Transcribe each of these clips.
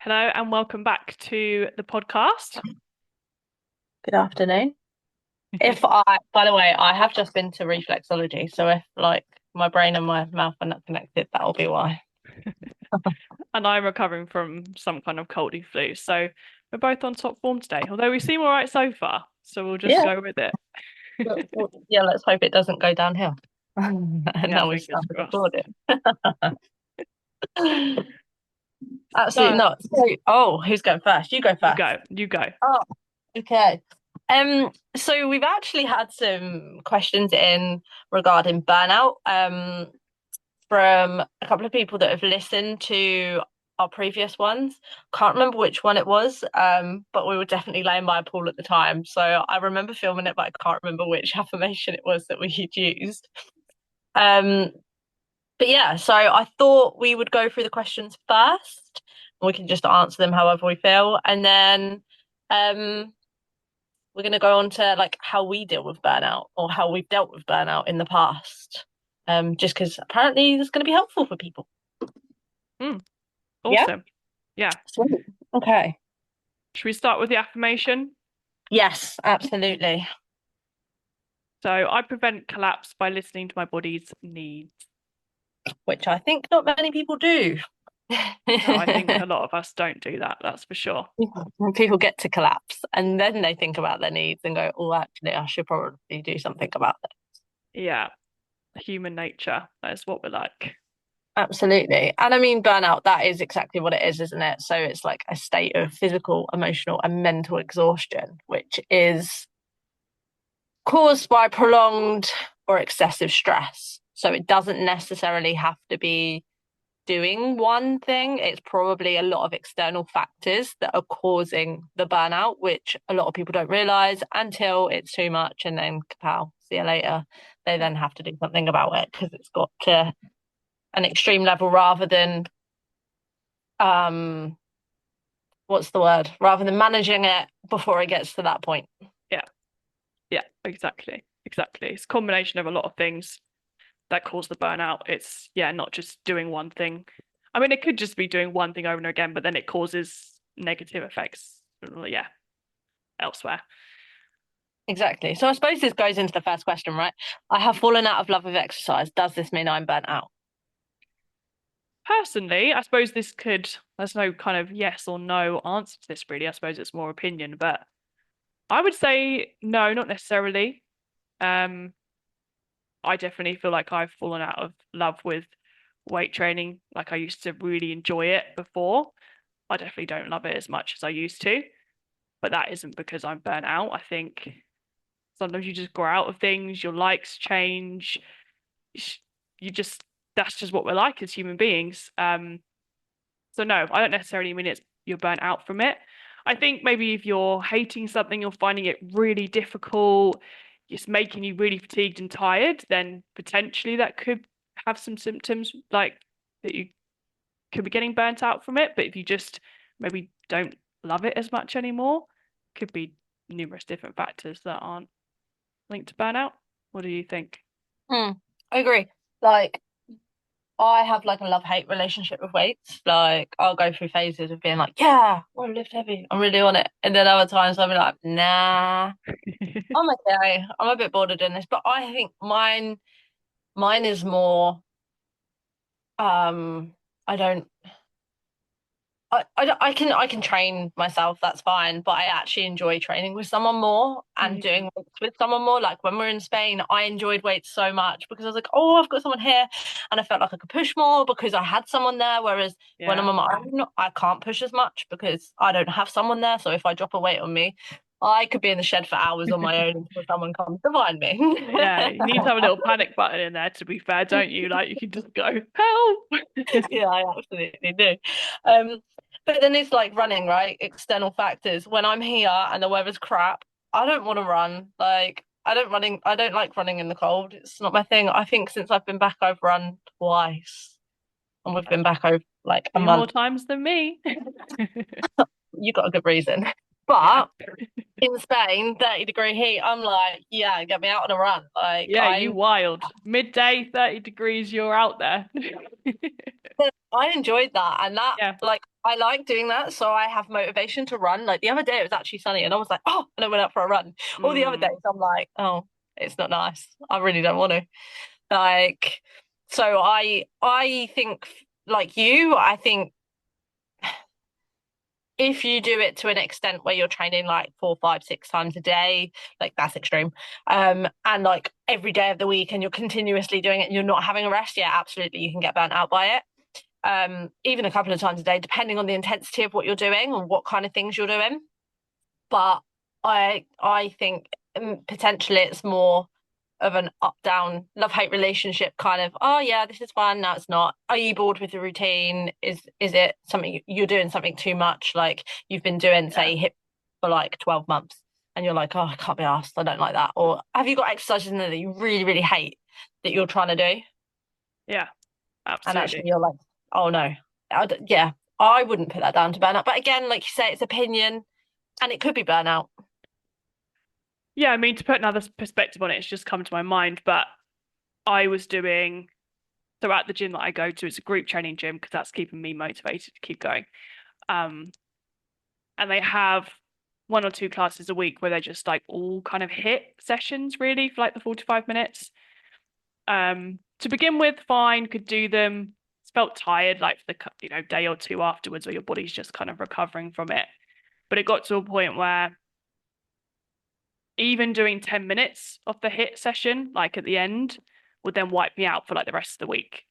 Hello and welcome back to the podcast. Good afternoon. By the way, I have just been to reflexology, so if like my brain and my mouth are not connected, that'll be why. And I'm recovering from some kind of coldy flu. So we're both on top form today, although we seem all right so far. So we'll just Yeah, go with it. yeah. Let's hope it doesn't go downhill. And Yeah, now we fingers started crossed. recording. Absolutely So not. Who's going first? You go you first. go, you go. Oh, okay. So we've actually had some questions in regarding burnout. From a couple of people that have listened to our previous ones. Can't remember which one it was, but we were definitely laying by a pool at the time. So I remember filming it, but I can't remember which affirmation it was that we had used. Um, but yeah, so I thought we would go through the questions first. We can just answer them however we feel, and then um, we're going to go on to like how we deal with burnout or how we've dealt with burnout in the past. Just because apparently it's going to be helpful for people. Mm, Yeah. awesome. Yeah. Sweet. Okay. Should we start with the affirmation? Yes, absolutely. So I prevent collapse by listening to my body's needs. Which I think not many people do. No, I think a lot of us don't do that, that's for sure. When people get to collapse and then they think about their needs and go, oh, actually, I should probably do something about that. Yeah, human nature. That is what we're like. Absolutely. And I mean, burnout, that is exactly what it is, isn't it? So it's like a state of physical, emotional, and mental exhaustion, which is caused by prolonged or excessive stress. So it doesn't necessarily have to be doing one thing. It's probably a lot of external factors that are causing the burnout, which a lot of people don't realize until it's too much and then kapow, see you later. They then have to do something about it because it's got to an extreme level rather than um what's the word? Rather than managing it before it gets to that point. Yeah, yeah, exactly. Exactly. It's a combination of a lot of things that cause the burnout. It's, yeah, not just doing one thing. I mean, it could just be doing one thing over and again, but then it causes negative effects, yeah, elsewhere. Exactly. So I suppose this goes into the first question, right? I have fallen out of love with exercise. Does this mean I'm burnt out? Personally, I suppose there's no kind of yes or no answer to this, really. I suppose it's more opinion, but I would say no, not necessarily. Um, I definitely feel like I've fallen out of love with weight training. Like I used to really enjoy it before. I definitely don't love it as much as I used to, but that isn't because I'm burnt out. I think sometimes you just grow out of things, your likes change. You just, that's just what we're like as human beings. So no, I don't necessarily mean it's you're burnt out from it. I think maybe if you're hating something, you're finding it really difficult, it's making you really fatigued and tired, then potentially that could have some symptoms like that you could be getting burnt out from it. But if you just maybe don't love it as much anymore, could be numerous different factors that aren't linked to burnout. What do you think? Hmm. I agree. Like I have like a love-hate relationship with weights. Like I'll go through phases of being like, yeah, I want to lift heavy. I'm really on it. And then other times I'll be like, nah, I'm okay. I'm a bit bored of doing this. But I think mine is more I don't I can train myself, that's fine, but I actually enjoy training with someone more and Mhm. doing weights with someone more. Like when we are in Spain, I enjoyed weights so much because I was like, oh, I've got someone here, and I felt like I could push more because I had someone there. Whereas when I'm Yeah. on my own, I can't push as much because I don't have someone there. So if I drop a weight on me, I could be in the shed for hours on my own until someone comes to find me. Yeah, you need to have a little panic button in there to be fair, don't you? Like you can just go, help. Yeah, I absolutely do. Um, but then it's like running, right? External factors. When I'm here and the weather's crap, I don't want to run. Like I don't like running in the cold. It's not my thing. I think since I've been back, I've run twice. And we've been back over like a Few more month. times than me. You got a good reason. Yeah. But in Spain, 30-degree heat, I'm like, yeah, get me out on a run. Like Yeah, you wild. Midday, 30 degrees, you're out there. I enjoyed that. And that Yeah. like I like doing that, so I have motivation to run. Like the other day, it was actually sunny, and I was like, "Oh!" and I went out for a run. All the other days, Mm, I'm like, "Oh, it's not nice. I really don't want to." Like, so I think like you, I think if you do it to an extent where you're training like 4, 5, 6 times a day, like that's extreme. And like every day of the week, and you're continuously doing it, and you're not having a rest. Yeah, absolutely, you can get burnt out by it. Even a couple of times a day, depending on the intensity of what you're doing and what kind of things you're doing. But I think potentially it's more of an up down love hate relationship kind of, oh yeah, this is fun, now it's not. Are you bored with the routine? Is it something you're doing something too much? Like you've been doing, yeah. say, hip for like 12 months and you're like, oh, I can't be asked, I don't like that. Or have you got exercises in there that you really, really hate that you're trying to do? Yeah, And actually absolutely. you're like, oh no. Yeah, I wouldn't put that down to burnout. But again, like you say, it's opinion and it could be burnout. Yeah, I mean, to put another perspective on it, it's just come to my mind, but I was doing, so at the gym that I go to, it's a group training gym because that's keeping me motivated to keep going. Um, and they have 1 or 2 classes a week where they're just like all kind of hit sessions really for like the 45 minutes. To begin with, fine, could do them. Felt tired like for the day or two afterwards, where your body's just kind of recovering from it. But it got to a point where even doing 10 minutes of the hit session, like at the end, would then wipe me out for like the rest of the week.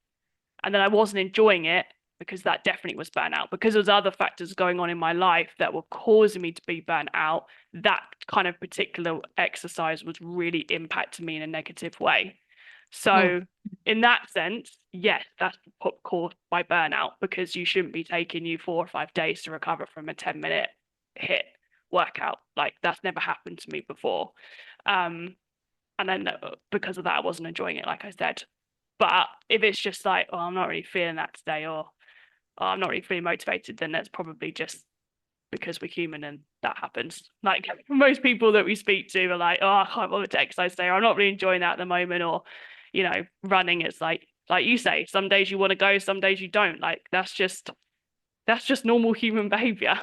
And then I wasn't enjoying it because that definitely was burnout. Because there was other factors going on in my life that were causing me to be burnt out, that kind of particular exercise was really impacting me in a negative way. Hmm. So in that sense, yes, that's caused by burnout because you shouldn't be taking you 4 or 5 days to recover from a 10-minute hit workout. Like that's never happened to me before. Um, and then because of that, I wasn't enjoying it, like I said. But if it's just like, oh, I'm not really feeling that today, or oh, I'm not really feeling motivated, then that's probably just because we're human and that happens. Like most people that we speak to are like, oh, I can't bother to exercise today, or I'm not really enjoying that at the moment, or running is like you say, some days you want to go, some days you don't. Like that's just normal human behavior.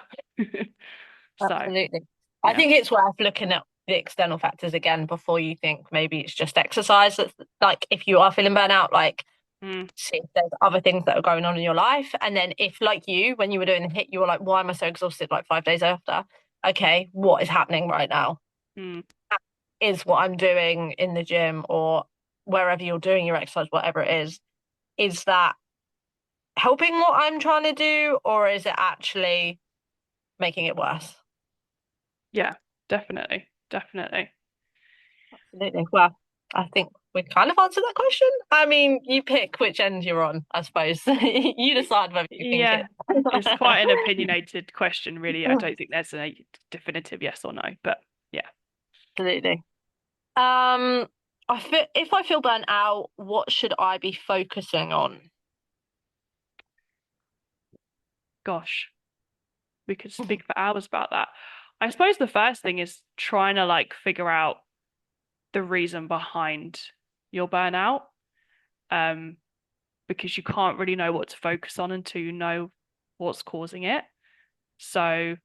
So Absolutely. I yeah. think it's worth looking at the external factors again before you think maybe it's just exercise. That's like if you are feeling burnout, like Mm, see if there's other things that are going on in your life. And then if like you, when you were doing the hit, you were like, why am I so exhausted like 5 days after? Okay, what is happening right now? mm, Is what I'm doing in the gym or wherever you're doing your exercise, whatever it is that helping what I'm trying to do, or is it actually making it worse? yeah, definitely. Definitely. Absolutely. Well, I think we kind of answered that question. I mean, you pick which end you're on, I suppose. You decide whether you think Yeah, it. it's quite an opinionated question, really. I don't think there's a definitive yes or no, but yeah. Absolutely. Um, I feel if I feel burnt out, what should I be focusing on? Gosh, we could speak for hours about that. I suppose the first thing is trying to like figure out the reason behind your burnout, um, because you can't really know what to focus on until you know what's causing it. So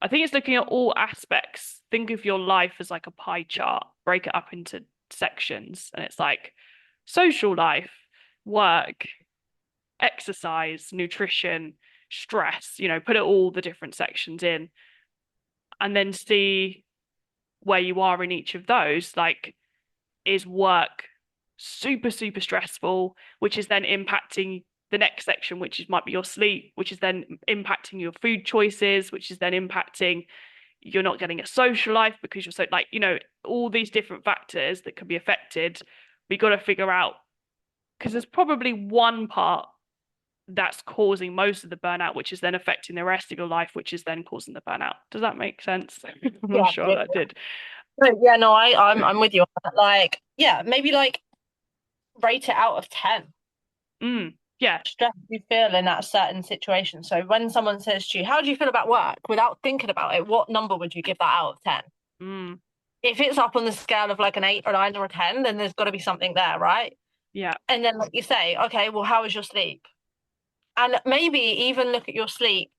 I think it's looking at all aspects. Think of your life as like a pie chart, break it up into sections, and it's like social life, work, exercise, nutrition, stress, put it all the different sections in and then see where you are in each of those. Like, is work super, super stressful, which is then impacting the next section, which is might be your sleep, which is then impacting your food choices, which is then impacting you're not getting a social life because you're so like, all these different factors that can be affected. We got to figure out because there's probably one part that's causing most of the burnout, which is then affecting the rest of your life, which is then causing the burnout. Does that make sense? I'm not Yeah, sure yeah, that did. yeah. No, I'm with you on that. Like, yeah, maybe like rate it out of 10. Yeah. Stress you feel in that certain situation. So when someone says to you, "How do you feel about work?" without thinking about it, what number would you give that out of 10? Mm, If it's up on the scale of like an 8 or 9 or a 10, then there's got to be something there, right? yeah. And then like you say, okay, well, how is your sleep? And maybe even look at your sleep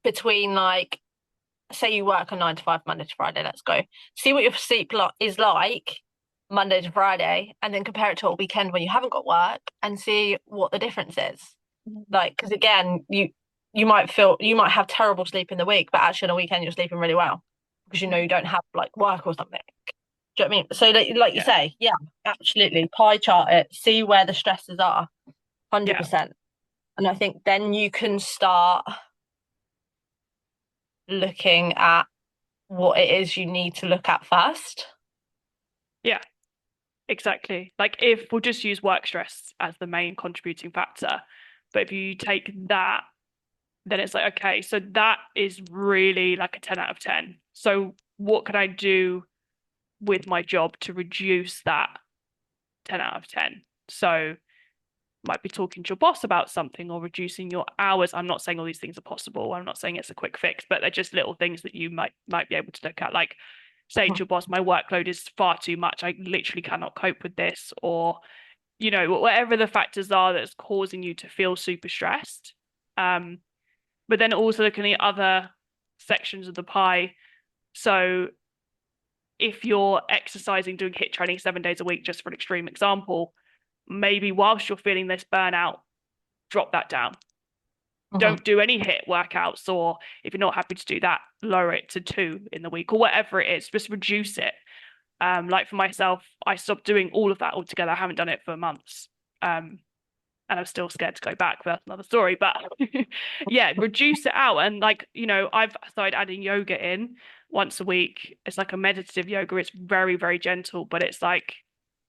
between like, say you work a 9 to 5 Monday to Friday, let's go. See what your sleep is like Monday to Friday, and then compare it to a weekend when you haven't got work and see what the difference is. Mhm. Like, because again, you might have terrible sleep in the week, but actually on a weekend you're sleeping really well because you know you Mhm. don't have like work or something. Do you know what I mean? So like you Yeah. say, yeah, absolutely. Pie chart it, see where the stresses are, Yeah. 100%. And I think then you can start looking at what it is you need to look at first. Yeah. Exactly. Like if we'll just use work stress as the main contributing factor, but if you take that, then it's like, okay, so that is really like a 10 out of 10. So what can I do with my job to reduce that 10 out of 10? So might be talking to your boss about something or reducing your hours. I'm not saying all these things are possible. I'm not saying it's a quick fix, but they're just little things that you might be able to look at. Like saying to your boss, my workload is far too much. I literally cannot cope with this, or whatever the factors are that's causing you to feel super stressed. Um, but then also looking at other sections of the pie. So if you're exercising, doing HIIT training 7 days a week, just for an extreme example, maybe whilst you're feeling this burnout, drop that down. Mhm. Don't do any HIIT workouts, or if you're not happy to do that, lower it to two in the week or whatever it is. Just reduce it. Like for myself, I stopped doing all of that altogether. I haven't done it for months. And I'm still scared to go back. But that's another story. But yeah, reduce it out. And like, I've started adding yoga in once a week. It's like a meditative yoga. It's very, very gentle, but it's like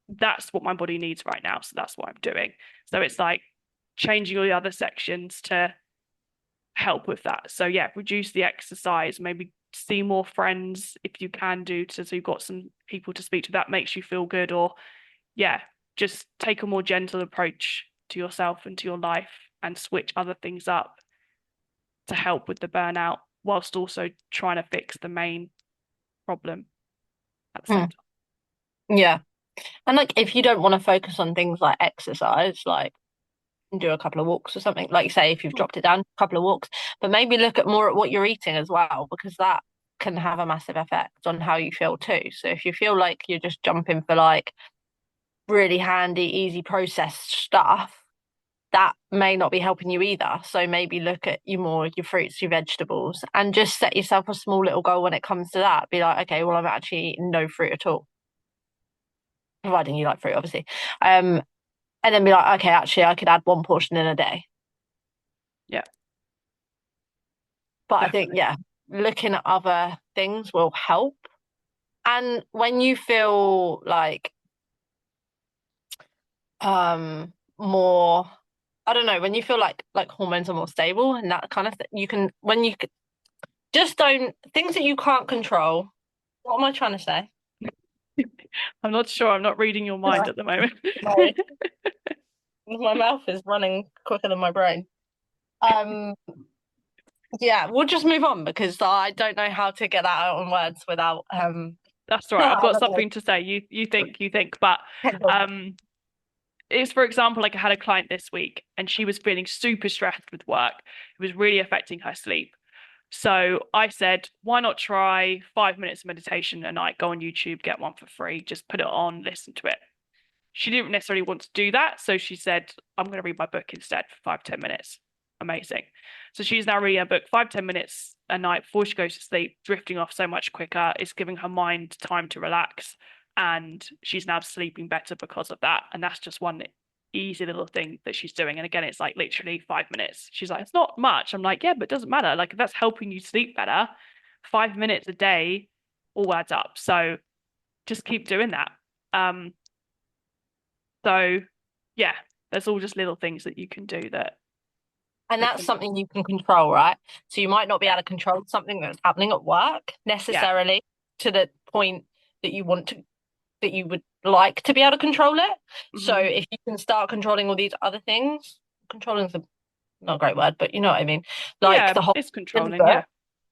that's what my body needs right now. So that's what I'm doing. So it's like changing all the other sections to help with that. So yeah, reduce the exercise, maybe see more friends if you can do so you've got some people to speak to that makes you feel good, or yeah, just take a more gentle approach to yourself and to your life and switch other things up to help with the burnout whilst also trying to fix the main problem at the same Mm. time. Yeah. And like if you don't want to focus on things like exercise, like do a couple of walks or something, like you say, if you've Hmm. dropped it down, a couple of walks, but maybe look at more at what you're eating as well, because that can have a massive effect on how you feel too. So if you feel like you're just jumping for like really handy, easy processed stuff, that may not be helping you either. So maybe look at your fruits, your vegetables, and just set yourself a small little goal when it comes to that. Be like, okay, well, I'm actually eating no fruit at all, providing you like fruit, obviously. Um, and then be like, okay, actually, I could add one portion in a day. Yeah, But I think, definitely. yeah, looking at other things will help. And when you feel like more, I don't know, when you feel like hormones are more stable and that kind of thing, you can when you just don't things that you can't control. What am I trying to say? I'm not sure. I'm not reading your mind Right. at the moment. Sorry. My mouth is running quicker than my brain. Um, yeah, we'll just move on because I don't know how to get that out in words without That's all right. I've I got don't know. something to say. You think, but um it's for example, like I had a client this week and she was feeling super stressed with work. It was really affecting her sleep. So I said, why not try 5 minutes of meditation a night? Go on YouTube, get one for free, just put it on, listen to it. She didn't necessarily want to do that. So she said, I'm going to read my book instead for 5, 10 minutes. Amazing. So she's now reading a book 5, 10 minutes a night before she goes to sleep, drifting off so much quicker. It's giving her mind time to relax. And she's now sleeping better because of that. And that's just one easy little thing that she's doing. And again, it's like literally 5 minutes. She's like, it's not much. I'm like, yeah, but it doesn't matter. Like, if that's helping you sleep better, 5 minutes a day all adds up. So just keep doing that. Um, so yeah, there's all just little things that you can do And that that's can something you can control, right? So you might not be yeah, able to control something that's happening at work yeah. necessarily to the point that that you would like to be able to control it. So Hmm. if you can start controlling all these other things, controlling is not a great word, but you know what I mean. Like Yeah, the whole it's in the controlling, book, yeah.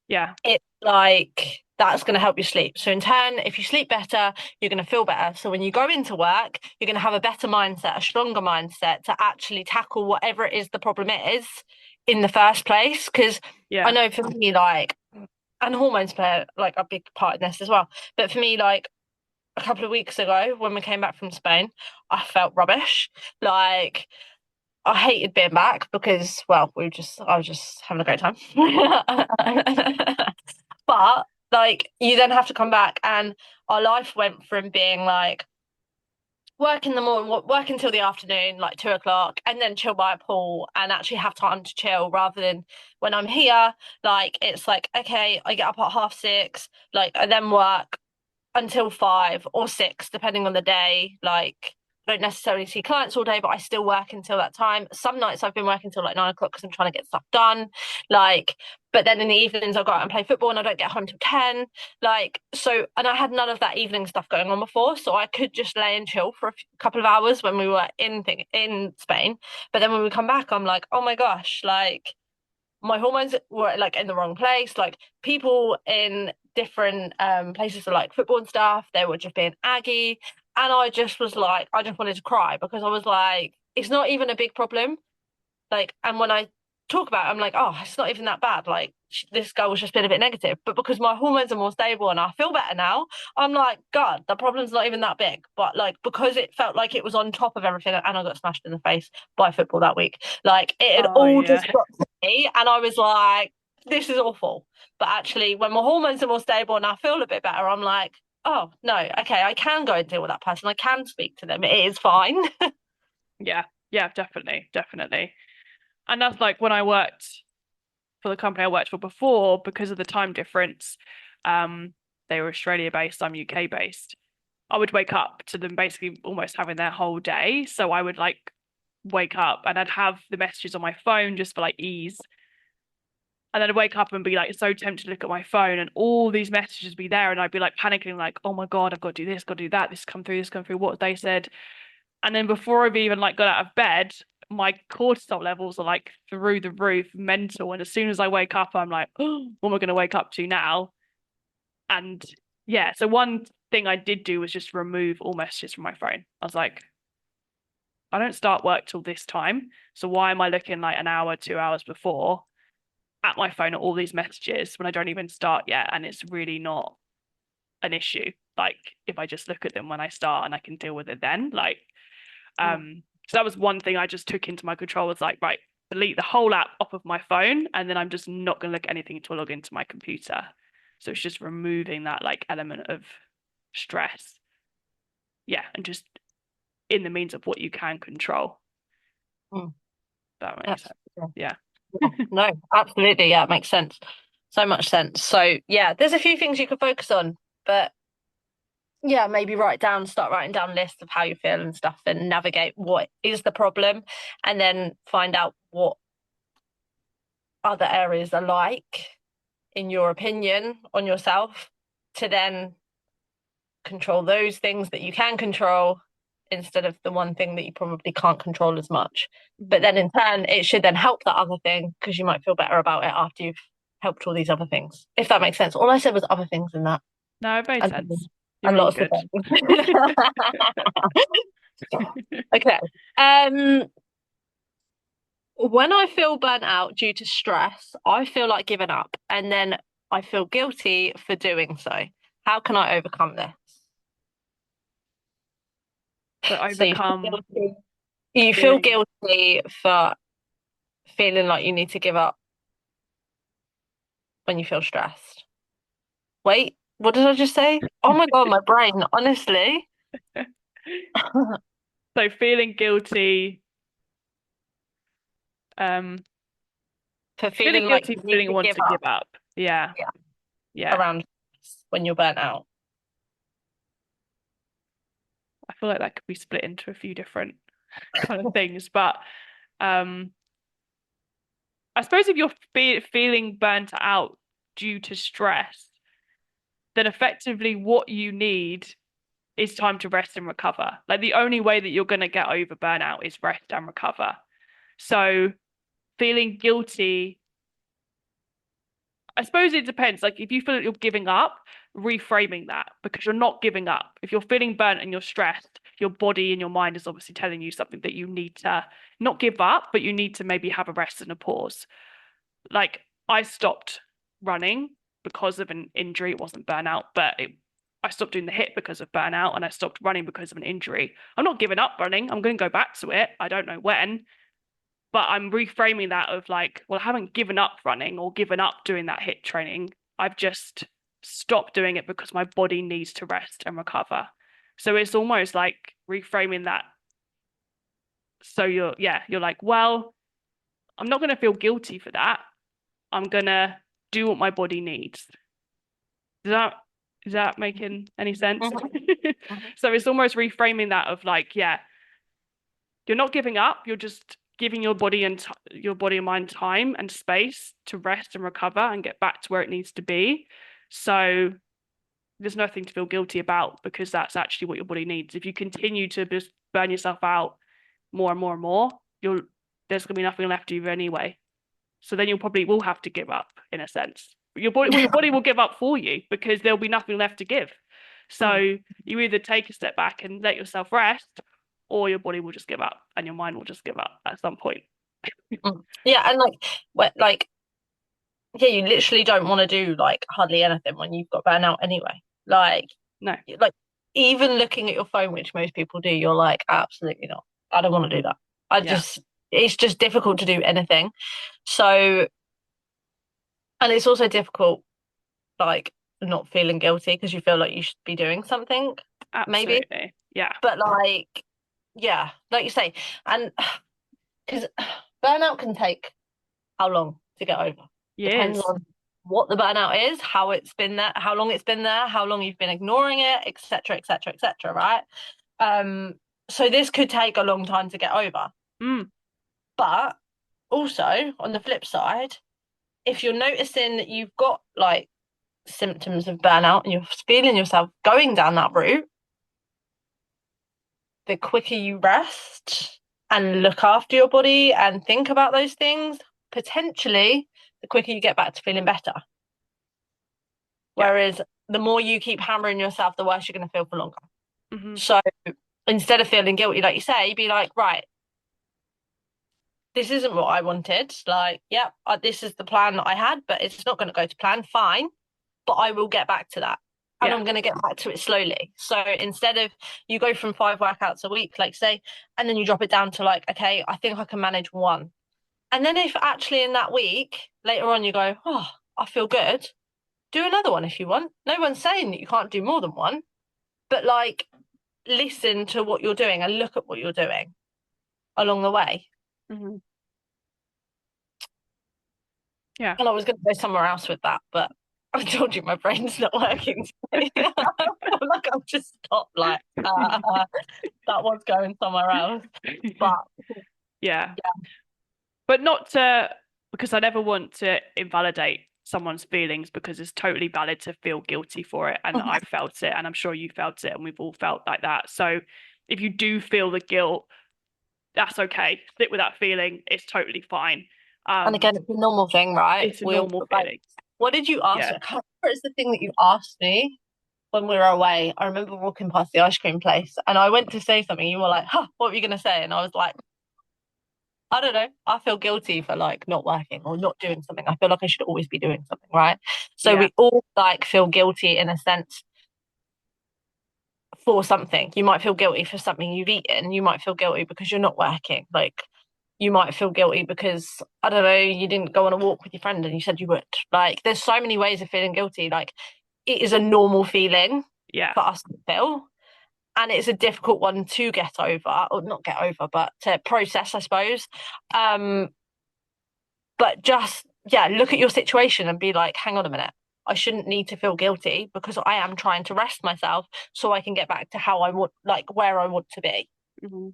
Yeah. it's like That's going to help you sleep. So in turn, if you sleep better, you're going to feel better. So when you go into work, you're going to have a better mindset, a stronger mindset to actually tackle whatever it is the problem is in the first place. Because I Yeah. know for me, like, and hormones play like a big part in this as well. But for me, like a couple of weeks ago when we came back from Spain, I felt rubbish. Like I hated being back because, well, I was just having a great time. But like you then have to come back and our life went from being like work in the morning, work until the afternoon, like 2 o'clock, and then chill by a pool and actually have time to chill rather than when I'm here, like it's like, okay, I get up at 6:30, like I then work until 5 or 6, depending on the day. Like, I don't necessarily see clients all day, but I still work until that time. Some nights I've been working till like 9 o'clock because I'm trying to get stuff done. Like, but then in the evenings I'll go out and play football and I don't get home till 10. Like, so, and I had none of that evening stuff going on before. So I could just lay and chill for a couple of hours when we were in Spain. But then when we come back, I'm like, oh my gosh, like, my hormones were like in the wrong place. Like people in different places for like football and stuff, they were just being aggy. And I just was like, I just wanted to cry because I was like, it's not even a big problem. Like, and when I talk about it, I'm like, oh, it's not even that bad. Like, this girl was just being a bit negative. But because my hormones are more stable and I feel better now, I'm like, God, the problem's not even that big. But like, because it felt like it was on top of everything, and I got smashed in the face by football that week, like, it had Oh all yeah. just got to me. And I was like, this is awful. But actually, when my hormones are more stable and I feel a bit better, I'm like, oh, no, okay, I can go and deal with that person. I can speak to them. It is fine. Yeah. Yeah, definitely. Definitely. And that's like when I worked for the company I worked for before, because of the time difference, um, they were Australia based, I'm UK based. I would wake up to them basically almost having their whole day. So I would like wake up and I'd have the messages on my phone just for like ease. And then I'd wake up and be like so tempted to look at my phone and all these messages be there. And I'd be like panicking, like, oh my God, I've got to do this, got to do that. This come through, what they said. And then before I've even like got out of bed, my cortisol levels are like through the roof, mental. And as soon as I wake up, I'm like, oh, what am I going to wake up to now? And yeah, so one thing I did do was just remove all messages from my phone. I was like, I don't start work till this time. So why am I looking like an hour, 2 hours before at my phone at all these messages when I don't even start yet? And it's really not an issue. Like if I just look at them when I start and I can deal with it then. Like, so that was one thing I just took into my control was like, right, delete the whole app off of my phone, and then I'm just not gonna look at anything until I log into my computer. So it's just removing that like element of stress. Yeah, and just in the means of what you can control. Mm, That makes that's, sense. yeah. Yeah. Yeah, no, absolutely. Yeah, it makes sense. So much sense. So, yeah, there's a few things you could focus on, but yeah, maybe start writing down lists of how you feel and stuff and navigate what is the problem and then find out what other areas are like, in your opinion, on yourself to then control those things that you can control instead of the one thing that you probably can't control as much. But Mhm. then in turn, it should then help that other thing because you might feel better about it after you've helped all these other things. If that makes sense. All I said was other things in that. No, it made And, sense. and You're all lots of good. things. Okay. Um, when I feel burnt out due to stress, I feel like giving up and then I feel guilty for doing so. How can I overcome this? So So overcome you feel feeling. guilty for feeling like you need to give up when you feel stressed. Wait, what did I just say? Oh my God, my brain, honestly. So feeling guilty, um, For feeling feeling like guilty you for need feeling to want give to give up, up. Yeah, yeah, yeah. around when you're burnt out. I feel like that could be split into a few different kind of things, but um, I suppose if you're feeling burnt out due to stress, then effectively what you need is time to rest and recover. Like the only way that you're going to get over burnout is rest and recover. So feeling guilty I suppose it depends. Like if you feel that you're giving up, reframing that because you're not giving up. If you're feeling burnt and you're stressed, your body and your mind is obviously telling you something that you need to not give up, but you need to maybe have a rest and a pause. Like I stopped running because of an injury. It wasn't burnout, I stopped doing the hit because of burnout and I stopped running because of an injury. I'm not giving up running. I'm going to go back to it. I don't know when, but I'm reframing that of like, well, I haven't given up running or given up doing that hit training. I've just stopped doing it because my body needs to rest and recover. So it's almost like reframing that. So you're like, well, I'm not going to feel guilty for that. I'm going to do what my body needs. Does that is that making any sense? Mhm, mhm. So it's almost reframing that of like, yeah, you're not giving up, you're just giving your body and mind time and space to rest and recover and get back to where it needs to be. So there's nothing to feel guilty about because that's actually what your body needs. If you continue to just burn yourself out more and more and more, you'll there's gonna be nothing left of you anyway. So then you'll probably will have to give up in a sense. Your body will give up for you because there'll be nothing left to give. Mm, So you either take a step back and let yourself rest, or your body will just give up and your mind will just give up at some point. mm. Yeah, and like, yeah, you literally don't want to do like hardly anything when you've got burnout anyway. Like, No. like even looking at your phone, which most people do, you're like, absolutely not. I don't want to do that. Yeah. It's just difficult to do anything. So, and it's also difficult, like, not feeling guilty because you feel like you should be doing something, maybe. Absolutely. Yeah. But like, yeah, like you say, and because burnout can take how long to get over? Depends Years. on what the burnout is, how it's been there, how long it's been there, how long you've been ignoring it, etc., etc., etc., right? Um, so this could take a long time to get over. Mm. But also on the flip side, if you're noticing that you've got like symptoms of burnout and you're feeling yourself going down that route, the quicker you rest and look after your body and think about those things, potentially the quicker you get back to feeling better. Yeah. Whereas the more you keep hammering yourself, the worse you're going to feel for longer. Hmm. So instead of feeling guilty, like you say, be like, right, this isn't what I wanted. Like, yeah, this is the plan that I had, but it's not going to go to plan. Fine, but I will get back to that. And Yeah. I'm going to get back to it slowly. So instead of you go from 5 workouts a week, like say, and then you drop it down to like, okay, I think I can manage one. And then if actually in that week, later on, you go, oh, I feel good, do another one if you want. No one's saying that you can't do more than one, but like listen to what you're doing and look at what you're doing along the way. Hmm. Yeah. And I was going to go somewhere else with that, but I told you my brain's not working today. I feel like I've just stopped, like, that was going somewhere else. But Yeah. But not to, because I never want to invalidate someone's feelings because it's totally valid to feel guilty for it. And yeah, I've felt it, and I'm sure you felt it, and we've all felt like that. So if you do feel the guilt, that's okay. Sit with that feeling. It's totally fine. and Um, again, it's a normal thing, right? it's a We all normal like, feeling. what did you ask Yeah. me? I can't remember. It's the thing that you asked me when we were away. I remember walking past the ice cream place, and I went to say something. You were like, "Huh, what were you going to say?" And I was like, I don't know. I feel guilty for like not working or not doing something. I feel like I should always be doing something, right? So Yeah. we all like feel guilty in a sense for something. You might feel guilty for something you've eaten. You might feel guilty because you're not working. Like you might feel guilty because I don't know, you didn't go on a walk with your friend and you said you would. Like there's so many ways of feeling guilty. Like it is a normal feeling Yeah. for us to feel. And it's a difficult one to get over, or not get over, but to process, I suppose. Um, but just, yeah, look at your situation and be like, hang on a minute. I shouldn't need to feel guilty because I am trying to rest myself so I can get back to how I want, like where I want to be. Hmm.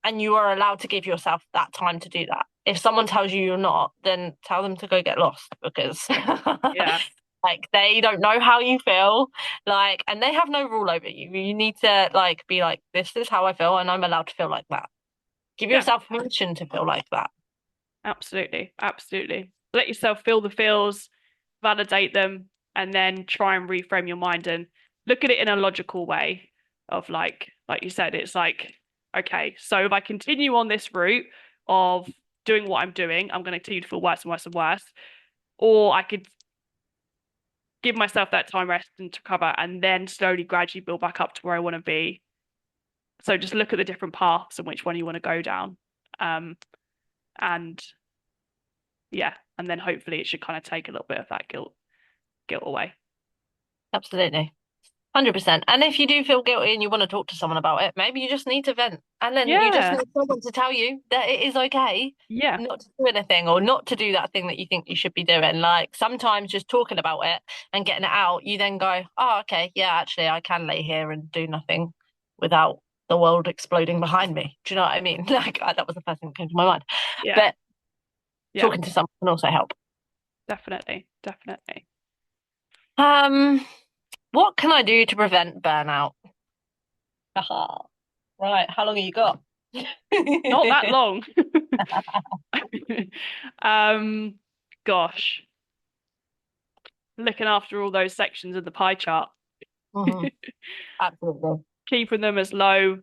And you are allowed to give yourself that time to do that. If someone tells you you're not, then tell them to go get lost because Yeah. like they don't know how you feel. Like, and they have no rule over you. You need to like be like, this is how I feel, and I'm allowed to feel like that. Give Yeah. yourself permission to feel like that. Absolutely. Absolutely. Let yourself feel the feels, validate them, and then try and reframe your mind and look at it in a logical way of like you said, it's like, okay, so if I continue on this route of doing what I'm doing, I'm going to continue to feel worse and worse and worse. Or I could give myself that time rest and to recover and then slowly, gradually build back up to where I want to be. So just look at the different paths and which one you want to go down. Um, and yeah, and then hopefully it should kind of take a little bit of that guilt away. Absolutely. 100%. And if you do feel guilty and you want to talk to someone about it, maybe you just need to vent. And then you just Yeah. need someone to tell you that it is okay Yeah. not to do anything or not to do that thing that you think you should be doing. Like sometimes just talking about it and getting it out, you then go, oh, okay, yeah, actually, I can lay here and do nothing without the world exploding behind me. Do you know what I mean? Like that was the first thing that came to my mind. Yeah. But Yeah. talking to someone can also help. Definitely. Definitely. Um, what can I do to prevent burnout? Haha. Right, how long have you got? Not that long. Um, gosh, looking after all those sections of the pie chart, Mhm. Absolutely. keeping them as low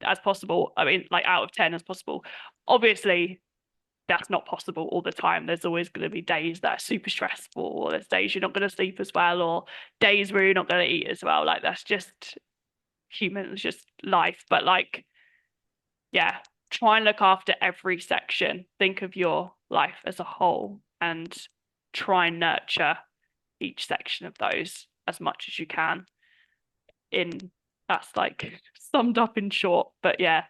as possible. I mean, like out of 10 as possible. Obviously, that's not possible all the time. There's always going to be days that are super stressful, or there's days you're not going to sleep as well, or days where you're not going to eat as well. Like that's just human, it's just life. But like, yeah, try and look after every section. Think of your life as a whole and try and nurture each section of those as much as you can. In That's like summed up in short, but yeah.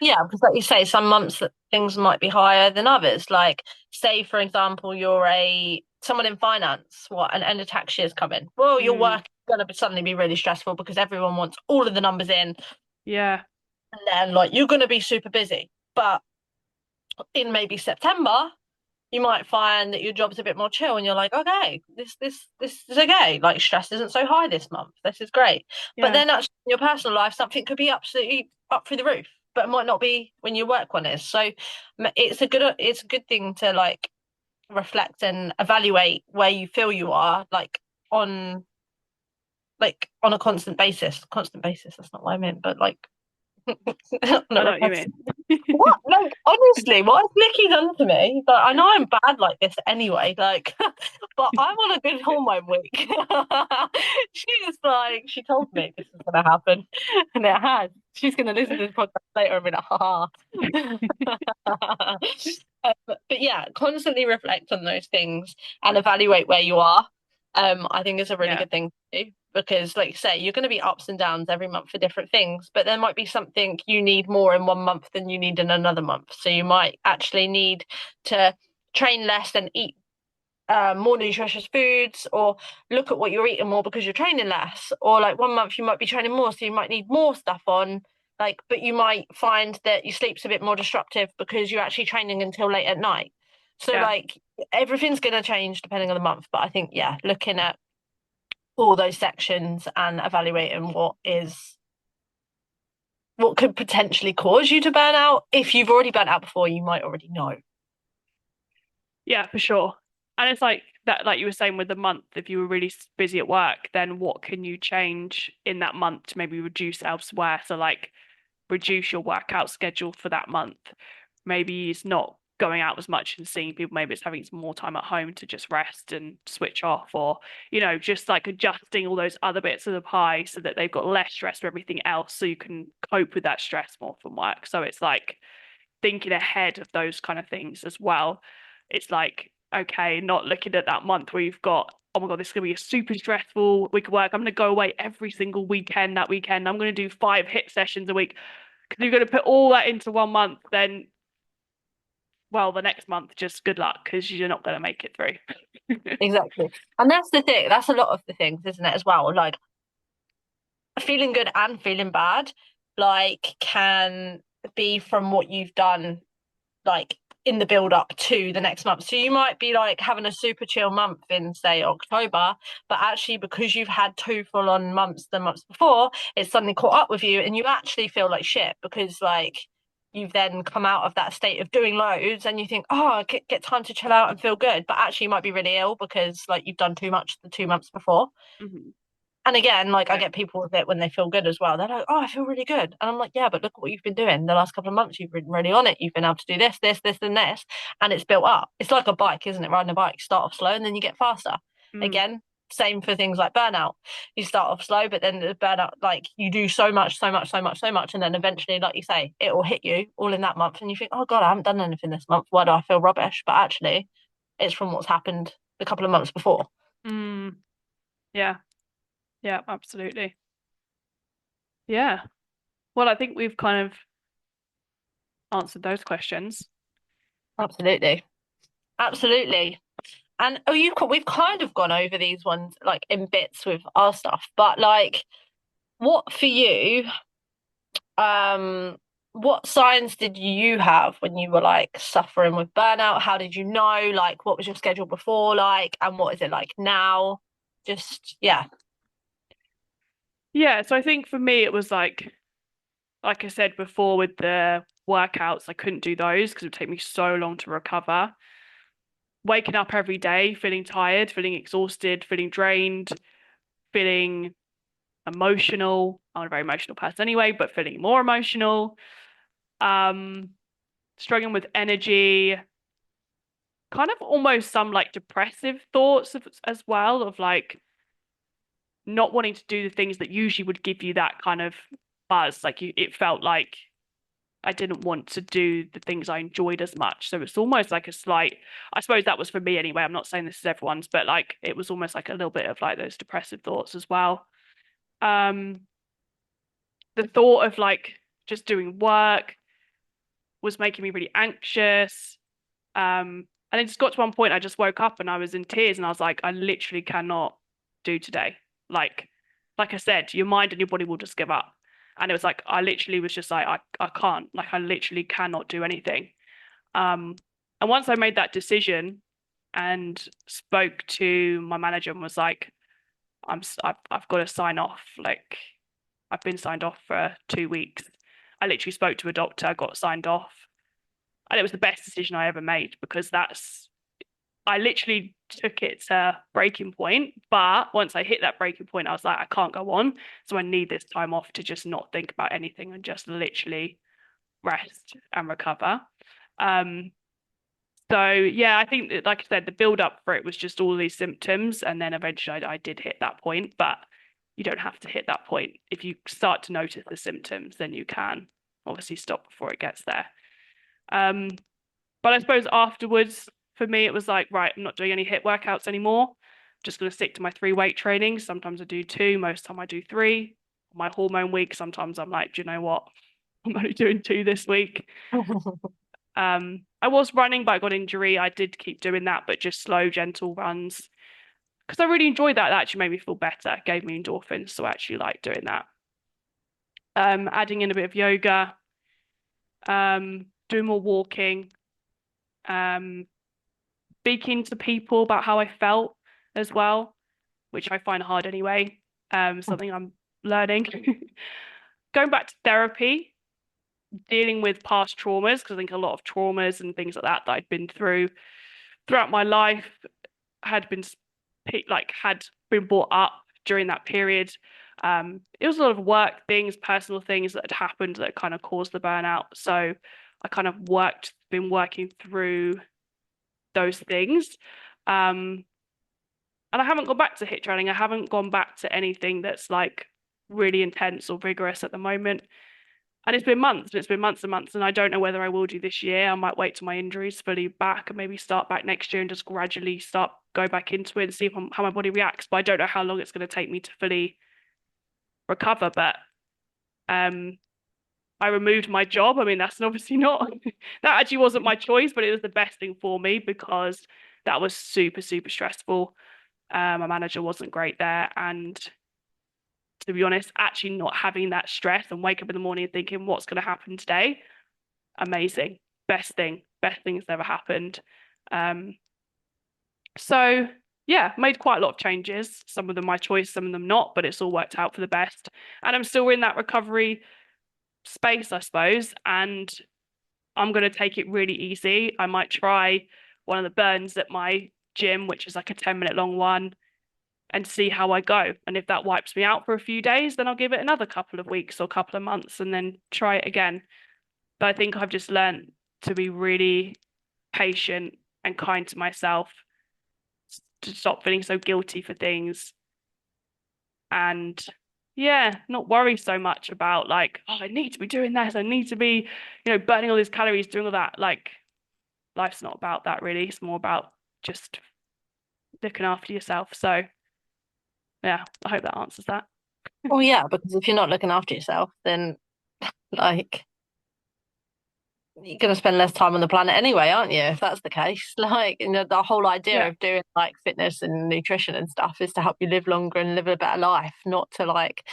Yeah, because like you say, some months that things might be higher than others. Like, say for example, you're a someone in finance, what, and end of tax year's coming. Well, your Mm, work is gonna suddenly be really stressful because everyone wants all of the numbers in, yeah, and then like you're gonna be super busy. But in maybe September, you might find that your job's a bit more chill and you're like, okay, this is okay. Like stress isn't so high this month. This is great. But yeah. then actually in your personal life, something could be absolutely up through the roof, but it might not be when your work one is. So it's a good thing to like reflect and evaluate where you feel you are, on on a constant basis. Constant basis, that's not what I meant, but like on a I know what you repetitive. mean. What? Like, honestly, what has Nikki done to me? Like, I know I'm bad like this anyway, like, but I'm on a good hormone week. She's like, she told me this was going to happen, and it has. She's going to listen to this podcast later and be like, ha ha. But yeah, constantly reflect on those things and evaluate where you are. I think is a really Yeah, good thing to do because, like you say, you're going to be ups and downs every month for different things, but there might be something you need more in one month than you need in another month. So you might actually need to train less and eat more nutritious foods, or look at what you're eating more because you're training less. Or like one month you might be training more, so you might need more stuff on. Like, but you might find that your sleep's a bit more disruptive because you're actually training until late at night. So yeah, like everything's going to change depending on the month. But I think, yeah, looking at all those sections and evaluating what could potentially cause you to burn out. If you've already burnt out before, you might already know. yeah, for sure. And it's like that, like you were saying with the month, if you were really busy at work, then what can you change in that month to maybe reduce elsewhere? So like reduce your workout schedule for that month. Maybe it's not going out as much and seeing people. Maybe it's having some more time at home to just rest and switch off, or, just like adjusting all those other bits of the pie so that they've got less stress for everything else so you can cope with that stress more from work. So it's like thinking ahead of those kind of things as well. It's like, okay, not looking at that month where you've got, oh my God, this is going to be a super stressful week of work. I'm going to go away every single weekend that weekend. I'm going to do 5 HIIT sessions a week. Because you're going to put all that into one month, then, well, the next month, just good luck because you're not going to make it through. Exactly. And that's the thing. That's a lot of the things, isn't it, as well? Like feeling good and feeling bad, like can be from what you've done, like in the build up to the next month. So you might be like having a super chill month in, say, October, but actually because you've had two full on months the months before, it's suddenly caught up with you and you actually feel like shit because like you've then come out of that state of doing loads and you think, oh, I get time to chill out and feel good. But actually, you might be really ill because like you've done too much the 2 months before. Hmm. And again, like I Yeah. get people with it when they feel good as well. They're like, oh, I feel really good. And I'm like, yeah, but look what you've been doing the last couple of months. You've been really on it. You've been able to do this, this, this, and this. And it's built up. It's like a bike, isn't it? Riding a bike, start off slow and then you get faster. Mm. Again, same for things like burnout. You start off slow, but then the burnout, like you do so much, so much, so much, so much. And then eventually, like you say, it will hit you all in that month. And you think, oh God, I haven't done anything this month. Why do I feel rubbish? But actually, it's from what's happened a couple of months before. Mm. Yeah. Yeah, absolutely. Yeah. Well, I think we've kind of answered those questions. Absolutely. Absolutely. And oh, we've kind of gone over these ones like in bits with our stuff, but like, what for you? Um, what signs did you have when you were like suffering with burnout? How did you know? Like, what was your schedule before like, and what is it like now? Just yeah. Yeah, so I think for me it was like I said before with the workouts, I couldn't do those because it would take me so long to recover. Waking up every day, feeling tired, feeling exhausted, feeling drained, feeling emotional. I'm a very emotional person anyway, but feeling more emotional. Um, Struggling with energy, kind of almost some like depressive thoughts as well of like not wanting to do the things that usually would give you that kind of buzz. Like it felt like I didn't want to do the things I enjoyed as much. So it's almost like a slight, I suppose that was for me anyway. I'm not saying this is everyone's, but like it was almost like a little bit of like those depressive thoughts as well. Um, the thought of like just doing work was making me really anxious. And it just got to one point I just woke up and I was in tears and I was like, I literally cannot do today. Like, like I said, your mind and your body will just give up. And it was like I literally was just like, I can't, like I literally cannot do anything. Um, and once I made that decision and spoke to my manager and was like, I've got to sign off. Like I've been signed off for 2 weeks. I literally spoke to a doctor, got signed off, and it was the best decision I ever made because I literally took it to breaking point. But once I hit that breaking point, I was like, I can't go on. So I need this time off to just not think about anything and just literally rest and recover. Um, so yeah, I think that, like I said, the build up for it was just all these symptoms, and then eventually I did hit that point. But you don't have to hit that point. If you start to notice the symptoms, then you can obviously stop before it gets there. Um, but I suppose afterwards, for me, it was like, right, I'm not doing any HIIT workouts anymore. I'm just going to stick to my 3 weight training. Sometimes I do two, most time I do three. My hormone week, sometimes I'm like, do you know what? I'm only doing two this week. I was running, but I got injury. I did keep doing that, but just slow, gentle runs because I really enjoyed that. That actually made me feel better, gave me endorphins, so I actually like doing that. Adding in a bit of yoga, doing more walking, um, speaking to people about how I felt as well, which I find hard anyway. Something I'm learning. Going back to therapy, dealing with past traumas, because I think a lot of traumas and things like that I'd been through throughout my life had been had been brought up during that period. It was a lot of work things, personal things that had happened that kind of caused the burnout. So I kind of been working through those things. Um, and I haven't gone back to HIIT training. I haven't gone back to anything that's like really intense or rigorous at the moment. And it's been months, it's been months and months, and I don't know whether I will do this year. I might wait till my injury's fully back and maybe start back next year and just gradually start go back into it and see how my body reacts. But I don't know how long it's going to take me to fully recover. But um, I removed my job. I mean, that's obviously not that actually wasn't my choice, but it was the best thing for me because that was super, super stressful. My manager wasn't great there, and to be honest, actually not having that stress and wake up in the morning and thinking, what's going to happen today? Amazing. Best thing that's ever happened. Um, so yeah, made quite a lot of changes. Some of them my choice, some of them not, but it's all worked out for the best. And I'm still in that recovery space, I suppose. And I'm going to take it really easy. I might try one of the burns at my gym, which is like a 10-minute long one, and see how I go. And if that wipes me out for a few days, then I'll give it another couple of weeks or couple of months and then try it again. But I think I've just learned to be really patient and kind to myself, to stop feeling so guilty for things, and yeah, not worry so much about like, oh, I need to be doing this, I need to be, burning all these calories, doing all that. Like, life's not about that really. It's more about just looking after yourself. So yeah, I hope that answers that. Well, yeah, because if you're not looking after yourself, then like you're going to spend less time on the planet anyway, aren't you? If that's the case, like, the whole idea Yeah, of doing like fitness and nutrition and stuff is to help you live longer and live a better life, not to like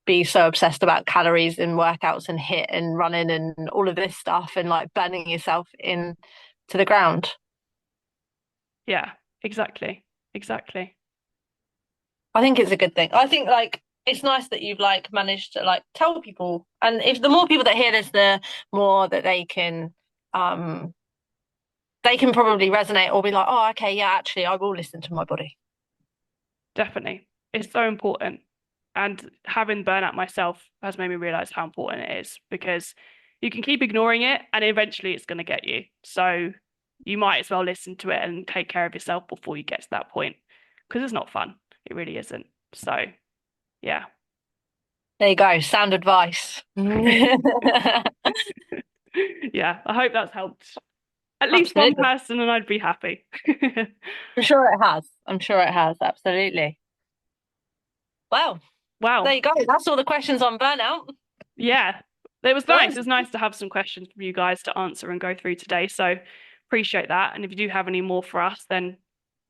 be so obsessed about calories and workouts and hit and running and all of this stuff and like burning yourself in to the ground. yeah, exactly. Exactly. I think it's a good thing. I think like it's nice that you've like managed to like tell people, and if the more people that hear this, the more that um they can probably resonate or be like, oh, okay, yeah, actually, I will listen to my body. Definitely. It's so important. And having burnout myself has made me realize how important it is, because you can keep ignoring it and eventually it's going to get you. So you might as well listen to it and take care of yourself before you get to that point, because it's not fun. It really isn't. So yeah. There you go, sound advice. Yeah, I hope that's helped at least one Absolutely. person and I'd be happy. I'm sure it has. I'm sure it has. Absolutely. Well, there Wow. you go. That's all the questions on burnout. Yeah. It was nice. It Nice. was nice to have some questions from you guys to answer and go through today. So appreciate that. And if you do have any more for us, then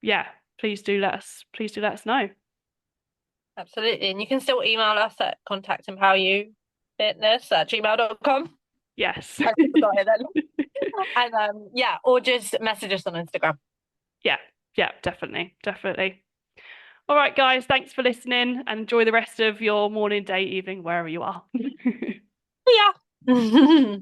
yeah, please do let us know. Absolutely. And you can still email us at contactempoweryouFitness@gmail.com. Yes. I forgot it then. And yeah, or just message us on Instagram. Yeah, yeah, definitely, definitely. All right, guys, thanks for listening and enjoy the rest of your morning, day, evening, wherever you are. Yeah.